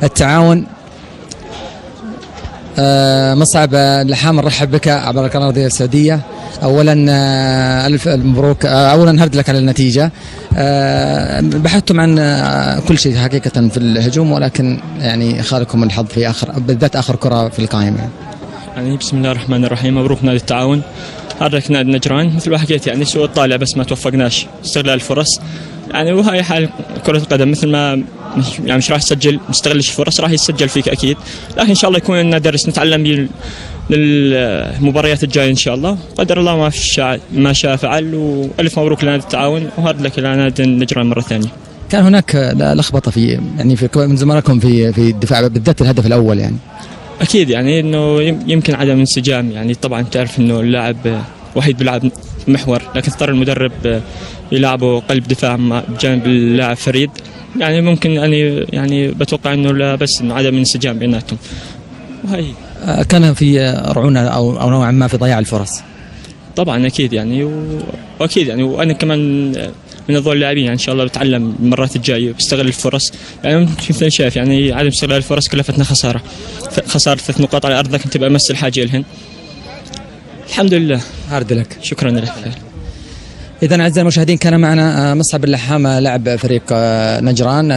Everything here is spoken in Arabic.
التعاون. مصعب اللحام، نرحب بك عبر القناة الرياضية السعودية. أولا ألف مبروك، أولا هارد لك على النتيجة. بحثتم عن كل شيء حقيقة في الهجوم، ولكن يعني خالكم الحظ في بالذات آخر كرة في القائمة. يعني بسم الله الرحمن الرحيم، مبروك نادي التعاون، حرك نادي نجران. مثل ما حكيت يعني سوء الطالع، بس ما توفقناش استغلال الفرص يعني، وهي حال كرة القدم. مثل ما يعني مش راح تسجل مستغلش الفرص راح يسجل فيك اكيد، لكن ان شاء الله يكون لنا درس نتعلم للمباريات الجايه ان شاء الله. قدر الله ما شاء فعل، والف مبروك لنادي التعاون، وهارد لك الى نادي نجران مره ثانيه. كان هناك لخبطه في يعني في من زملائكم في الدفاع، بالذات الهدف الاول يعني. اكيد يعني انه يمكن عدم انسجام، يعني طبعا تعرف انه اللاعب وحيد بيلعب محور، لكن اضطر المدرب يلعبه قلب دفاع بجانب اللاعب فريد. يعني ممكن يعني بتوقع انه لا، بس انه عدم انسجام بيناتهم، وهي كان في رعونه او نوعا ما في ضياع الفرص. طبعا اكيد يعني، واكيد يعني، وانا كمان من هذول اللاعبين يعني ان شاء الله بتعلم المرات الجايه بستغل الفرص. يعني مثل شايف يعني عدم استغلال الفرص كلفتنا خساره 3 نقاط على ارضك، انت تبقى امس الحاجه لهن. الحمد لله، هارد لك، شكرا لك. إذا أعزائي المشاهدين، كان معنا مصعب اللحام لاعب فريق نجران.